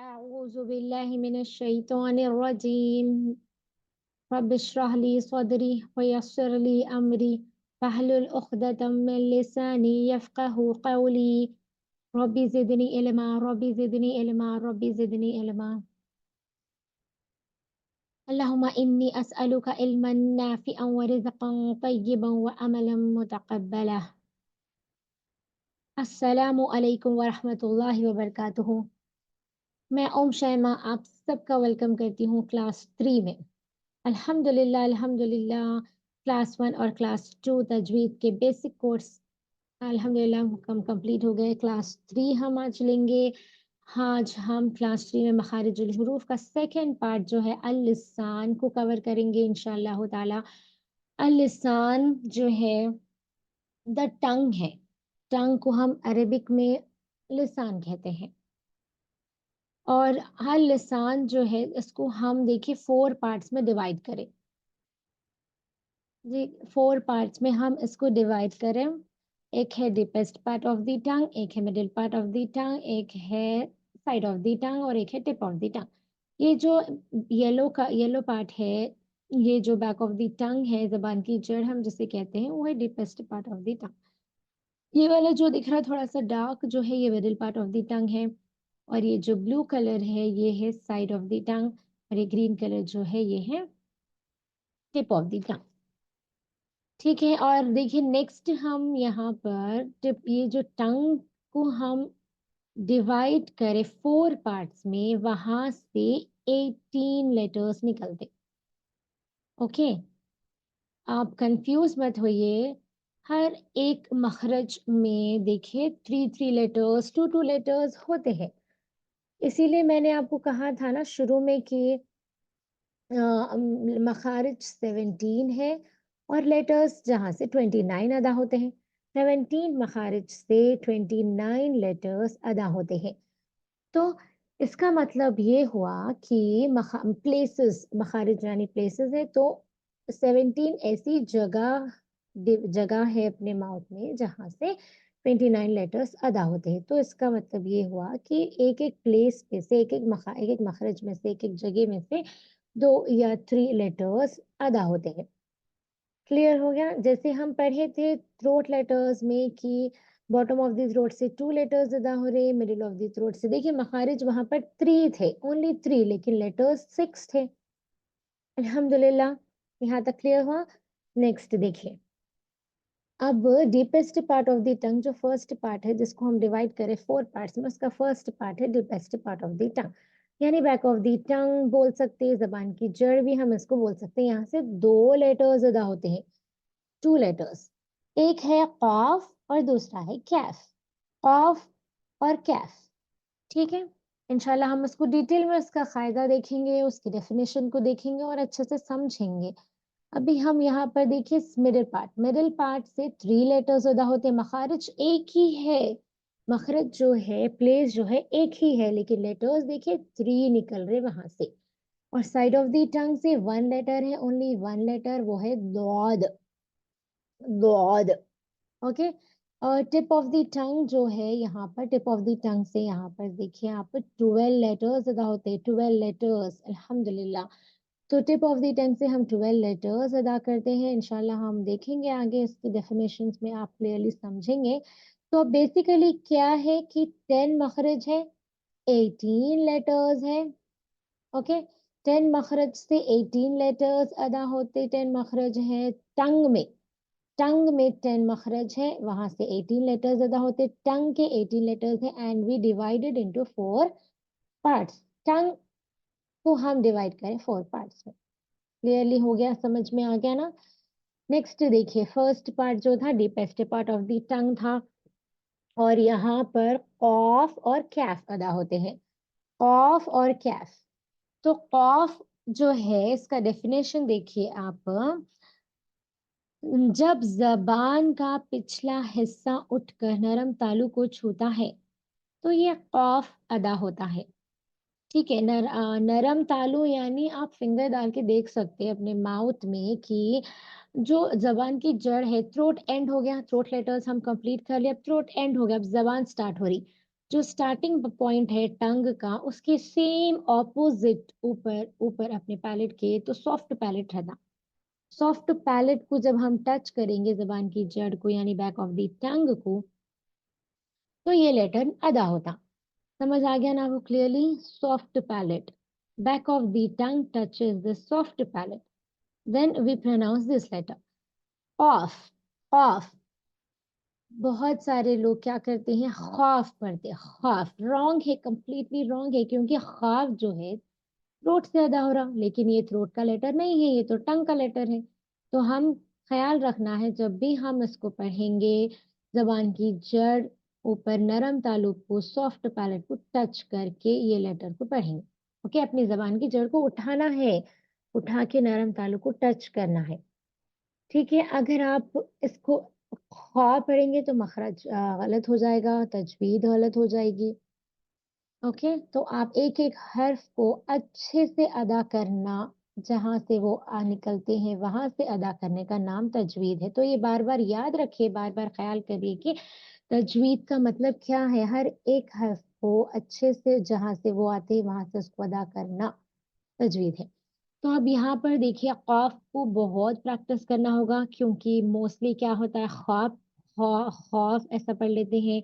अऊज़ु बिल्लाहि मिनश शैतानिर रजीम। रब्बि इश्रह ली सदरी व यस्सिर ली अमरी वहलुल उक़दतम मिन लिसानी यफ़क़हू क़ौली। Rabbi ज़िदनी इल्मा rabbi ज़िदनी इल्मा rabbi ज़िदनी इल्मा। अल्लाहुम्मा इन्नी अस्अलुका इल्मन नाफ़िअन व रिज़्क़न तय्यिबन व अमलन मुतक़ब्बला। अस्सलामु अलैकुम व रहमतुल्लाहि व बरकातुहू। मैं शैमा आप सबका वेलकम करती हूँ क्लास 3 में। अल्हम्दुलिल्लाह अल्हम्दुलिल्लाह क्लास 1 और क्लास 2 तजवीद के बेसिक कोर्स अल्हम्दुलिल्लाह हम कंप्लीट हो गए। क्लास 3 हम आज लेंगे। आज हम क्लास 3 में मखारिजुल हुरूफ का सेकंड पार्ट जो है अल लिसान को कवर करेंगे इंशाअल्लाह ताला। अल लिसान जो है द टंग है। टंग को हम अरबिक में लिसान कहते हैं। और हर लिसान जो है इसको हम देखिए 4 पार्ट्स में डिवाइड करें। जी 4 पार्ट्स में हम इसको डिवाइड करें। एक है डीपेस्ट पार्ट ऑफ द टंग, एक है मिडिल पार्ट ऑफ द टंग, एक है साइड ऑफ द टंग और एक है टिप ऑफ द टंग। ये जो येलो पार्ट है, ये जो बैक ऑफ द टंग है, ज़बान की जड़ हम जिसे कहते हैं, वो है डीपेस्ट पार्ट ऑफ द टंग। ये वाला जो दिख रहा है थोड़ा-सा डार्क जो है ये मिडिल पार्ट ऑफ द टंग है और ये जो ब्लू कलर है ये है साइड ऑफ द टंग और ये ग्रीन कलर जो है ये है टिप ऑफ द टंग। ठीक है, और देखिए नेक्स्ट हम यहाँ पर टिप ये जो टंग को हम डिवाइड करें 4 पार्ट्स में, वहां से 18 लेटर्स निकलते। ओके, आप कंफ्यूज मत होइए। हर एक मखरज में देखिए 3 लेटर्स 2 लेटर्स होते हैं। इसीलिए मैंने आपको कहा था ना शुरू में कि मखारिज 17 है और लेटर्स जहाँ से 29 अदा होते हैं। 17 मखारिज से 29 लेटर्स अदा होते हैं। तो इसका मतलब ये हुआ कि प्लेसेस मखारिज यानी प्लेसेस है, तो 17 ऐसी जगह है अपने माउथ में जहाँ से 29 लेटर्स अदा होते हैं। तो इसका मतलब ये हुआ कि एक एक प्लेस पे से एक एक मखरज में से एक जगह में से 2 या 3 लेटर्स अदा होते हैं। क्लियर हो गया? जैसे हम पढ़े थे थ्रोट लेटर्स में कि बॉटम ऑफ द थ्रोट से 2 लेटर्स अदा हो रहे, मिडिल ऑफ द थ्रोट से देखिए मखारिज वहां पर 3 थे, ओनली 3, लेकिन लेटर्स 6 थे। अल्हम्दुलिल्लाह, यहाँ तक क्लियर हुआ। नेक्स्ट देखिए, अब डीपेस्ट पार्ट ऑफ द टंग जो फर्स्ट पार्ट है जिसको हम डिवाइड करें 4 पार्ट्स में, उसका फर्स्ट पार्ट है डीपेस्ट पार्ट ऑफ द टंग, यानी बैक ऑफ द टंग बोल सकते हैं, जबान की जड़ भी हम इसको बोल सकते हैं। यहाँ से 2 लेटर्स अदा होते हैं, 2 लेटर्स। एक है कॉफ और दूसरा है कैफ। कॉफ और कैफ, ठीक है। इंशाल्लाह हम उसको डिटेल में उसका कायदा देखेंगे, उसकी डेफिनेशन को देखेंगे और अच्छे से समझेंगे। अभी हम यहाँ पर देखिए मिडिल पार्ट से 3 लेटर्स अदा होते हैं। मखारिज एक ही है, मखरज जो है प्लेस जो है एक ही है, लेकिन लेटर्स देखिए 3 निकल रहे वहां से। और साइड ऑफ द टंग से 1 लेटर है, ओनली 1 लेटर, वो है दौद। दौद, ओके। और टिप ऑफ द टंग जो है यहाँ पर, टिप ऑफ द टंग से यहाँ पर देखिए आप 12 लेटर्स अदा होते हैं, 12 लेटर्स, अल्हम्दुलिल्लाह। तो टिप ऑफ द टंग से हम 12 लेटर्स अदा करते हैं। इंशाल्लाह हम देखेंगे आगे इसकी डेफिनेशंस में, आप क्लियरली समझेंगे। तो बेसिकली क्या है कि 10 मखरज है, 18 लेटर्स है। ओके, 10 मखरज से 18 लेटर्स अदा होते, 10 मखरज है टंग में। टंग में 10 मखरज है, वहां से 18 लेटर्स अदा होते, टंग के 18 लेटर्स है and we divided into 4 parts. Tongue को हम डिवाइड करें 4 पार्ट्स में। क्लियरली हो गया, समझ में आ गया ना? नेक्स्ट देखिए, फर्स्ट पार्ट जो था डीपेस्ट पार्ट ऑफ द टंग था और यहाँ पर कॉफ और कैफ अदा होते हैं, कॉफ और कैफ। तो कॉफ जो है इसका डेफिनेशन देखिए आप, जब जबान का पिछला हिस्सा उठकर नरम तालु को छूता है तो ये कॉफ अदा होता है। ठीक है, नरम तालु यानी आप फिंगर डाल के देख सकते हैं अपने माउथ में कि जो जबान की जड़ है, थ्रोट एंड हो गया, थ्रोट लेटर्स हम कंप्लीट कर लिया, अब थ्रोट एंड हो गया, अब जबान स्टार्ट हो रही। जो स्टार्टिंग पॉइंट है टंग का उसके सेम ऑपोजिट ऊपर ऊपर अपने पैलेट के तो सॉफ्ट पैलेट रहता। सॉफ्ट पैलेट को जब हम टच करेंगे जबान की जड़ को यानी बैक ऑफ द टंग को तो ये लेटर अदा होता। समझ आ गया ना वो clearly? Soft palate, back of the tongue touches the soft palate, then we pronounce this letter ऑफ। ऑफ, बहुत सारे लोग क्या करते हैं खौफ पढ़ते हैं, खौफ रॉन्ग है, कंप्लीटली रॉन्ग है, क्योंकि खौफ जो है थ्रोट से अदा हो रहा, लेकिन ये थ्रोट का लेटर नहीं है, ये तो टंग का लेटर है। तो हम ख्याल रखना है जब भी हम इसको पढ़ेंगे जबान की जड़ ऊपर नरम तालु को सॉफ्ट पैलेट को टच करके ये लेटर को पढ़ेंगे। ओके, अपनी जबान की जड़ को उठाना है, उठा के नरम तालु को टच करना है। ठीक है, अगर आप इसको ख्वा पढ़ेंगे तो मखरज गलत हो जाएगा, तजवीद गलत हो जाएगी। ओके, तो आप एक एक हर्फ को अच्छे से अदा करना, जहां से वो निकलते हैं वहां से अदा करने का नाम तजवीद है। तो ये बार बार याद रखिए, बार बार ख्याल करिए कि तजवीद का मतलब क्या है। हर एक हर्फ को अच्छे से जहां से वो आते हैं वहां से उसको अदा करना तजवीद है। तो अब यहाँ पर देखिए खौफ को बहुत प्रैक्टिस करना होगा, क्योंकि मोस्टली क्या होता है खौफ खौफ ऐसा पढ़ लेते हैं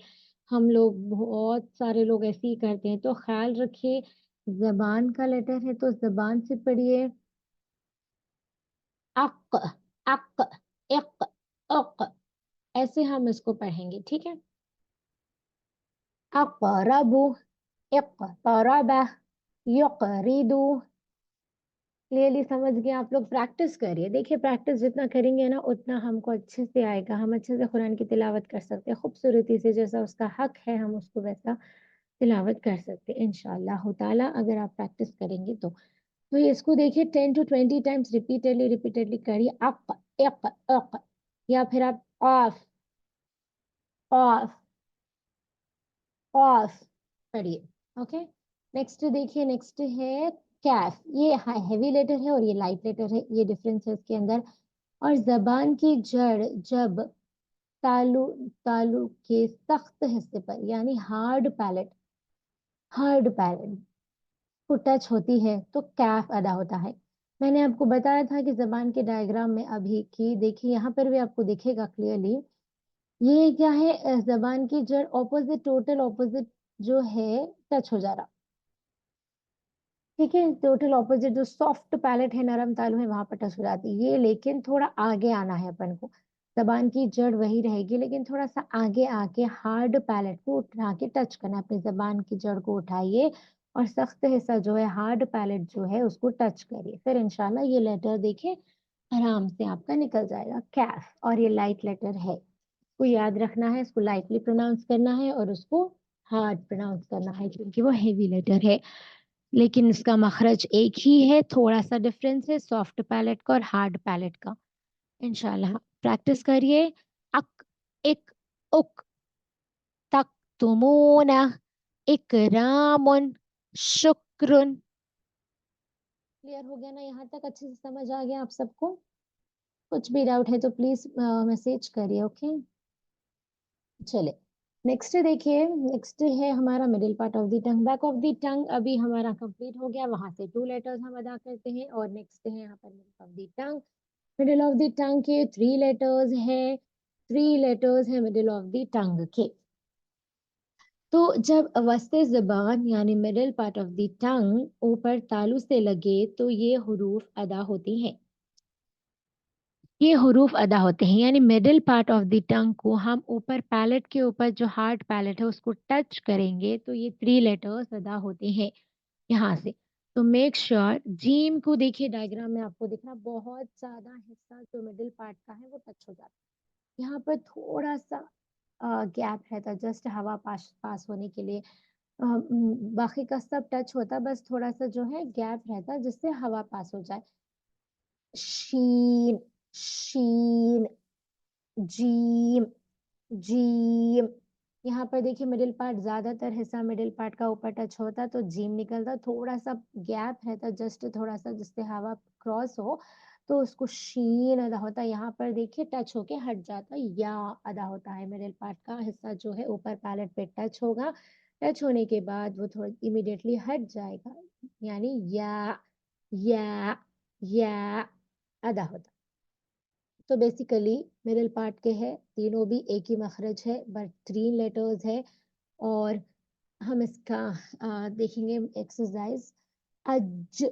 हम लोग, बहुत सारे लोग ऐसे ही करते हैं। तो ख्याल रखिए जबान का लेटर है तो जबान से पढ़िए अक, अक, इक, उक, ऐसे हम इसको पढ़ेंगे। ठीक है, अकरबु, इक़तरब, युक़रिदु। क्लियरली समझ गए आप लोग? प्रैक्टिस करिए, देखिए प्रैक्टिस जितना करेंगे ना उतना हमको अच्छे से आएगा, हम अच्छे से कुरान की तिलावत कर सकते हैं खूबसूरती से, जैसा उसका हक है हम उसको वैसा तिलावत कर सकते हैं इंशाअल्लाह ताला, अगर आप प्रैक्टिस करेंगे तो ये इसको देखिए 10 to 20 टाइम्स रिपीटेडली रिपीटेडली करिए, अक, इक, अक, या फिर आप ऑफ, ऑफ, ऑफ पढ़िए। ओके, नेक्स्ट देखिए, नेक्स्ट है कैफ। ये हैवी लेटर है और ये लाइट लेटर है, ये डिफरेंस है इसके अंदर। और जबान की जड़ जब तालु तालु के सख्त हिस्से पर यानी हार्ड पैलेट को टच होती है तो कैफ अदा होता है। मैंने आपको बताया था कि जबान के डायग्राम में अभी की देखिए, यहाँ पर भी आपको दिखेगा क्लियरली। ये क्या है, जबान की जड़ ऑपोजिट, टोटल ऑपोजिट जो है टच हो जा रहा। ठीक है, टोटल ऑपोजिट जो सॉफ्ट पैलेट है, नरम तालु है, वहां पर टच हो जाती है ये, लेकिन थोड़ा आगे आना है अपन को। जबान की जड़ वही रहेगी लेकिन थोड़ा सा आगे आके हार्ड पैलेट को उठा के टच करना है। अपनी जबान की जड़ को उठाइए और सख्त हिस्सा जो है हार्ड पैलेट जो है उसको टच करिए, फिर इंशाल्लाह ये लेटर देखिए आराम से आपका निकल जाएगा कैफ। और ये लाइट लेटर है, इसको याद रखना है, इसको लाइटली प्रोनाउंस करना है और उसको हार्ड प्रोनाउंस करना है, क्योंकि वो हेवी लेटर है। लेकिन इसका मखरज एक ही है, थोड़ा सा डिफरेंस है सॉफ्ट पैलेट का और हार्ड पैलेट का। इंशाल्लाह प्रैक्टिस करिए। अक, इक, उक, तक, तुमूना, इकरामुन, शुक्रुन। क्लियर हो गया ना यहाँ तक? अच्छे से समझ आ गया आप सबको? कुछ भी डाउट है तो प्लीज मैसेज करिए। ओके, चले नेक्स्ट देखिए, नेक्स्ट है हमारा middle part of the tongue. Back of the टंग अभी हमारा कंप्लीट हो गया, वहां से 2 लेटर्स हम अदा करते हैं। और नेक्स्ट है यहाँ पर middle of the tongue. Middle of the टंग के 3 लेटर्स है, 3 लेटर्स है मिडिल ऑफ द टंग के। तो जब वस्ते ज़बान यानी मिडिल पार्ट ऑफ द टंग ऊपर तालु से लगे तो ये हुरूफ अदा होती हैं। ये हुरूफ अदा होते हैं, यानी मिडिल पार्ट ऑफ द टंग को हम ऊपर पैलेट के ऊपर जो हार्ड पैलेट है उसको टच करेंगे तो ये 3 लेटर्स अदा होते हैं यहाँ से। तो मेक श्योर जीम को देखिए, डायग्राम में आपको दिख रहा बहुत ज्यादा हिस्सा जो मिडिल पार्ट का है वो टच हो जाता है। यहाँ पर थोड़ा सा गैप रहता है जस्ट हवा पास पास होने के लिए। बाकी का सब टच होता, बस थोड़ा सा जो है गैप रहता जिससे हवा पास हो जाए। शीन, शीन, जीम, जीम। यहाँ पर देखिए मिडिल पार्ट, ज्यादातर हिस्सा मिडिल पार्ट का ऊपर टच होता तो जीम निकलता, थोड़ा सा गैप रहता जस्ट थोड़ा सा जिससे हवा क्रॉस हो तो उसको शीन अदा होता। यहाँ पर देखिए टच होके हट जाता, या अदा होता है। मिडिल पार्ट का हिस्सा जो है ऊपर पैलेट पे टच होगा टच होने के बाद वो थोड़ा इमीडिएटली हट जाएगा, यानी या या अदा होता। तो बेसिकली मिडिल पार्ट के है, तीनों भी एक ही मखरज है, बट 3 लेटर्स है। और हम इसका देखेंगे एक्सरसाइज। अज,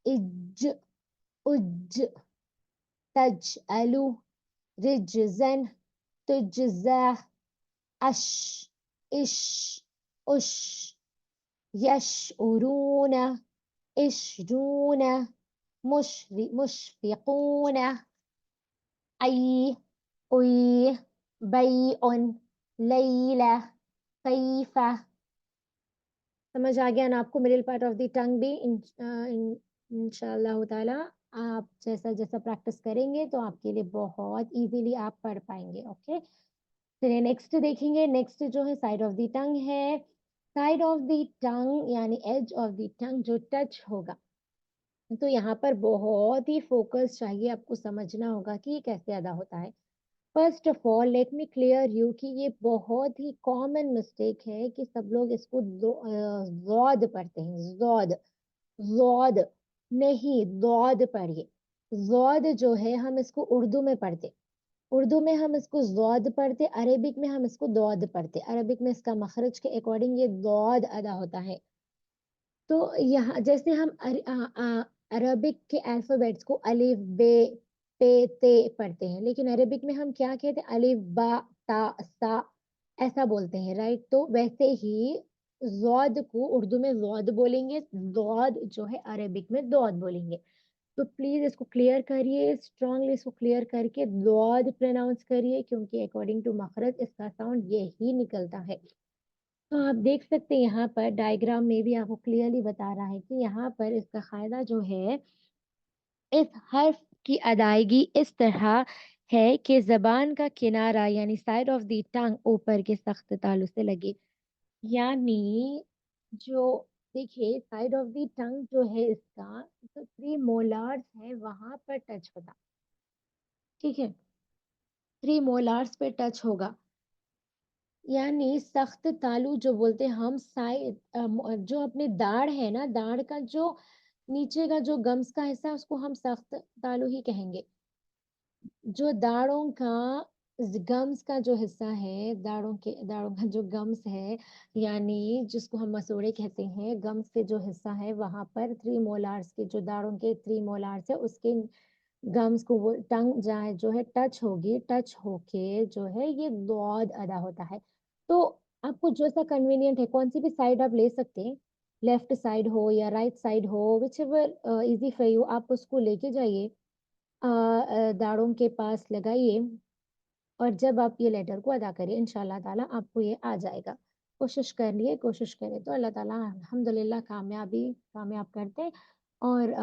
इज, उज, तज, अलू, रिजन, तुजजा, अश, इश, उश, यश, उरून, इशरून, मुशफिकून, आई, उई, बैउन, लैला, कैफा। समझ आ गया ना आपको मिडिल पार्ट ऑफ द टंग भी? इंशाल्लाह ताला आप जैसा जैसा प्रैक्टिस करेंगे तो आपके लिए बहुत इजीली आप पढ़ पाएंगे। ओके, चलिए नेक्स्ट देखेंगे। नेक्स्ट जो है साइड ऑफ द टंग है। साइड ऑफ द टंग यानी एज ऑफ द टंग जो टच होगा, तो यहाँ पर बहुत ही फोकस चाहिए, आपको समझना होगा कि ये कैसे अदा होता है। First of all let me clear you कि ये बहुत ही कॉमन मिस्टेक है कि सब लोग इसको ज़ौद पढ़ते हैं। ज़ौद, ज़ौद नहीं, दौद पढ़िए। ज़ौद जो है हम इसको उर्दू में पढ़ते, उर्दू में हम इसको ज़ौद पढ़ते, अरेबिक में हम इसको दौद पढ़ते। अरेबिक में इसका मखरज के अकॉर्डिंग ये दौद अदा होता है। तो यहाँ जैसे हम अरबिक के अल्फाबेट्स को अलिफ बे पे ते पढ़ते हैं, लेकिन अरबिक में हम क्या कहते हैं? अलिफ बा ता सा ऐसा बोलते हैं, राइट? तो वैसे ही ज़ौद को उर्दू में ज़ौद बोलेंगे, दौद जो है अरबिक में दौद बोलेंगे। तो प्लीज इसको क्लियर करिए, स्ट्रांगली इसको क्लियर करके दौद प्रोनाउंस करिए, क्योंकि अकॉर्डिंग टू मखरज इसका साउंड यही निकलता है। तो आप देख सकते हैं यहाँ पर डायग्राम में भी आपको क्लियरली बता रहा है कि यहाँ पर इसका कायदा जो है, इस हर्फ की अदायगी इस तरह है कि जबान का किनारा यानी साइड ऑफ द टंग ऊपर के सख्त तालु से लगे। यानी जो देखिए साइड ऑफ द टंग जो है इसका, जो 3 मोलार्स है वहां पर टच होगा, ठीक है? 3 मोलार्स पे टच होगा, यानी सख्त तालु जो बोलते हैं हम, साइड जो अपने दाढ़ है ना, दाढ़ का जो नीचे का जो गम्स का हिस्सा है उसको हम सख्त तालु ही कहेंगे। जो दाढ़ों का गम्स का जो हिस्सा है, दाढ़ों का जो गम्स है, यानी जिसको हम मसूड़े कहते हैं, गम्स के जो हिस्सा है वहां पर 3 मोलार्स के, जो दाढ़ों के 3 मोलार्स है उसके गम्स को वो टंग जाए जो है टच होगी, टच होके जो है ये दौद अदा होता है। तो आपको जो सा कन्वीनियंट है, कौन सी भी साइड आप ले सकते हैं, लेफ्ट साइड हो या राइट साइड हो, which ever easy for you, आप उसको लेके जाइए, दाढ़ों के पास लगाइए, और जब आप ये लेटर को अदा करिए इंशाल्लाह ताला आपको ये आ जाएगा। कोशिश करिए, कोशिश करें तो अल्लाह ताला अल्हम्दुलिल्लाह कामयाब करते हैं। और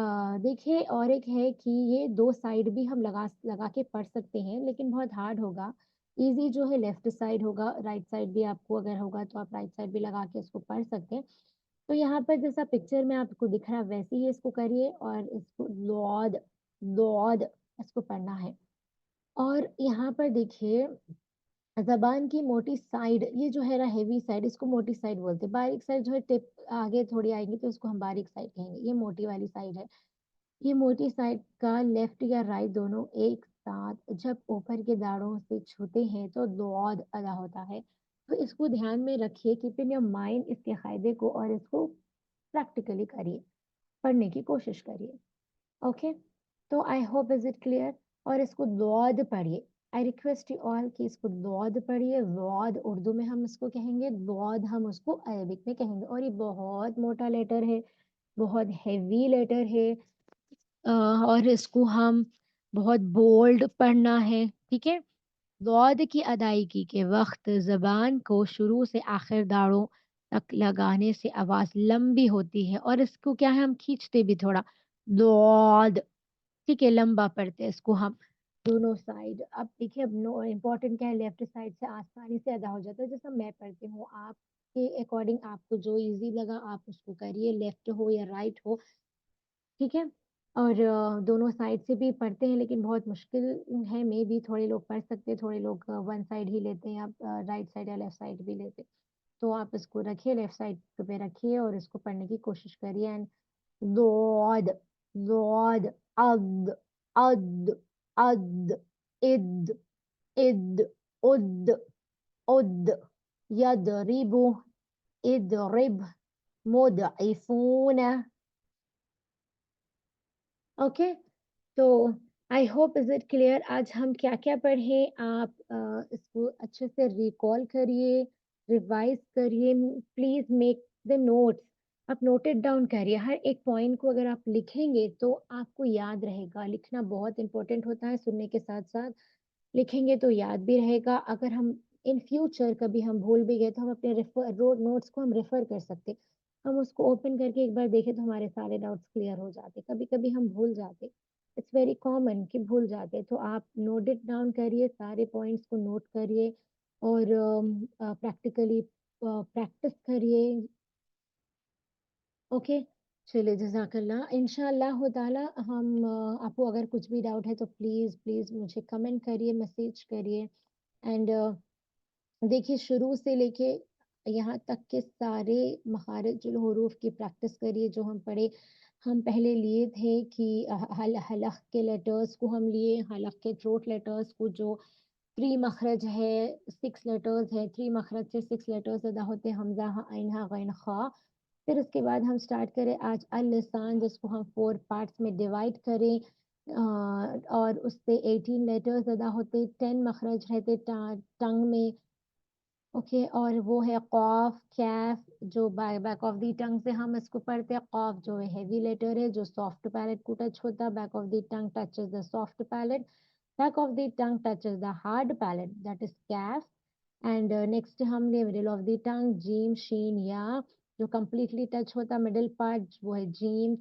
देखिए और एक है कि ये 2 साइड भी हम लगा के पढ़ सकते हैं, लेकिन बहुत हार्ड होगा। ईज़ी जो है लेफ्ट साइड होगा, राइट साइड भी आपको अगर होगा तो आप राइट साइड भी लगा के इसको पढ़ सकते हैं। तो यहाँ पर जैसा पिक्चर में आपको दिख रहा है वैसे ही इसको करिए, और इसको लौद लौद इसको पढ़ना है। और यहाँ पर देखिए ज़बान की मोटी साइड, ये जो है ना हेवी साइड, इसको मोटी साइड बोलते हैं। बारीक साइड जो है टिप आगे थोड़ी आएगी तो इसको हम बारीक साइड कहेंगे। ये मोटी वाली साइड है। ये मोटी साइड का लेफ्ट या राइट दोनों एक साथ जब ऊपर के दाढ़ों से छूते हैं तो दौद अदा होता है। तो इसको ध्यान में रखिए, कीप इन योर माइंड इसके कायदे को, और इसको प्रैक्टिकली करिए, पढ़ने की कोशिश करिए। ओके, तो I hope is it clear. और इसको दौद पढ़िए, आई रिक्वेस्ट यू ऑल कि इसको दौद पढ़िए। दौद उर्दू में हम इसको कहेंगे, दौद हम उसको अरबिक में कहेंगे। और ये बहुत मोटा लेटर है, बहुत हैवी लेटर है, और इसको हम बहुत बोल्ड पढ़ना है, ठीक है? दौद की अदायगी के वक्त जबान को शुरू से आखिर दाढ़ों तक लगाने से आवाज लंबी होती है, और इसको क्या है हम खींचते भी थोड़ा, दौद, ठीक है? लंबा पढ़ते हैं इसको हम दोनों साइड। अब देखिए अब नो इम्पोर्टेंट क्या है, लेफ्ट साइड से आसानी से अदा हो जाता है, जैसा मैं पढ़ती हूँ। आपके अकॉर्डिंग आपको जो इजी लगा आप उसको करिए, लेफ्ट हो या राइट हो, ठीक है? और दोनों साइड से भी पढ़ते हैं, लेकिन बहुत मुश्किल है, मे बी थोड़े लोग पढ़ सकते हैं, थोड़े लोग वन साइड ही लेते हैं, आप राइट साइड या लेफ्ट साइड भी लेते हैं। तो आप इसको रखिए, लेफ्ट साइड पे रखिए और इसको पढ़ने की कोशिश करिए। एंड ज़ोद, ज़ोद, अद, अद, अद, इद, इद, उद, उद, यदरिबु, इदरिब, मुदइफून। ओके, तो I hope is it clear आज हम क्या क्या पढ़े। आप इसको अच्छे से रिकॉल करिए, रिवाइज करिए, प्लीज मेक द नोट्स। आप नोट इट डाउन करिए, हर एक पॉइंट को अगर आप लिखेंगे तो आपको याद रहेगा। लिखना बहुत इंपॉर्टेंट होता है, सुनने के साथ साथ लिखेंगे तो याद भी रहेगा। अगर हम इन फ्यूचर कभी हम भूल भी गए तो हम अपने रेफर रोड नोट्स को हम रेफर कर सकते, हम उसको ओपन करके एक बार देखें तो हमारे सारे डाउट्स क्लियर हो जाते। कभी कभी हम भूल जाते, इट्स वेरी कॉमन कि भूल जाते। तो आप नोट इट डाउन करिए, सारे पॉइंट्स को नोट करिए और प्रैक्टिकली प्रैक्टिस करिए। ओके, चलिए, जज़ाकल्लाह। इंशाअल्लाह ताला हम आपको अगर कुछ भी डाउट है तो प्लीज़ प्लीज़ मुझे कमेंट करिए, मैसेज करिए। एंड देखिए, शुरू से लेके यहाँ तक के सारे मखारिजुल हुरूफ की प्रैक्टिस करिए जो हम पढ़े। हम पहले लिए थे कि हलक़ के लेटर्स को हम लिए, हलक़ के थ्रोट लेटर्स को जो 3 मखरज है, 6 लेटर्स है, 3 मखरज से 6 लेटर्स अदा होते हैं, हमज़ा, हा, आइन, हा, गैन, खा। फिर उसके बाद हम स्टार्ट करें आज अल लिसान, जिसको हम 4 पार्ट्स में डिवाइड करें। और उससे 18 लेटर्स अदा होते, 10 मखरज रहते टंग में। ओके, और वो है कॉफ, कैफ, जो बैक ऑफ द टंग से हम इसको पढ़ते हैं। कॉफ जो है हेवी लेटर है, जो सॉफ्ट पैलेट को टच होता है। Back of the tongue touches the soft palate, back of the tongue touches the hard palate, that is कैफ। एंड नेक्स्ट हमने मिडिल ऑफ द टंग, जीम, शीन, या, जो कंप्लीटली टच होता मिडिल पार्ट वो है जीम।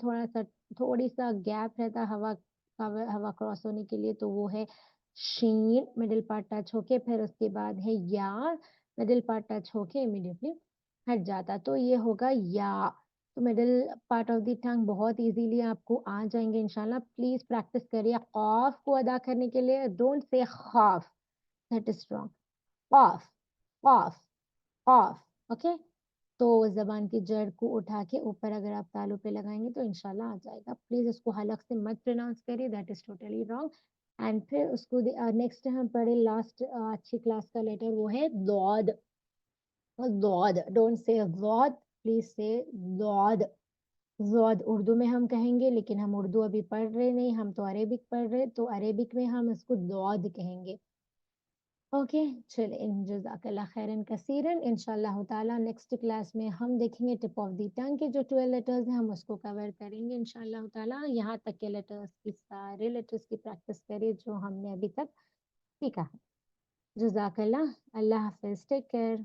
थोड़ी सा गैप रहता हवा हवा क्रॉस होने के लिए, तो वो है शीन। मिडिल पार्ट टच होके फिर उसके बाद है या, मिडिल पार्ट टच होके इमीडिएटली हट जाता, तो ये होगा या। तो मिडिल पार्ट ऑफ द टंग बहुत इजीली आपको आ जाएंगे इंशाल्लाह। प्लीज प्रैक्टिस करिए। कॉफ को अदा करने के लिए डोंट से खौफ, दैट इज रॉन्ग। कॉफ, कॉफ, कॉफ। ओके, तो जबान की जड़ को उठा के ऊपर अगर आप तालू पे लगाएंगे तो इंशाल्लाह आ जाएगा। प्लीज इसको हलक से मत प्रोनाउंस करिए, that is totally wrong. And फिर उसको नेक्स्ट हम पढ़े लास्ट अच्छी क्लास का लेटर, वो है Dawood. Dawood, don't say Dawood, please से दौद। दौद उर्दू में हम कहेंगे, लेकिन हम उर्दू अभी पढ़ रहे नहीं, हम तो अरेबिक पढ़ रहे, तो अरेबिक में हम इसको दौद कहेंगे। ओके, चलिए, जज़ाकल्लाह खैरन कसीरन। इंशाल्लाह ताला नेक्स्ट क्लास में हम देखेंगे टिप ऑफ द टंग के जो 12 लेटर्स हैं, हम उसको कवर करेंगे इंशाल्लाह ताला। यहाँ तक के लेटर्स की, सारे लेटर्स की प्रैक्टिस करिए जो हमने अभी तक सीखा है। जज़ाकल्लाह, अल्लाह हाफिज, टेक केयर।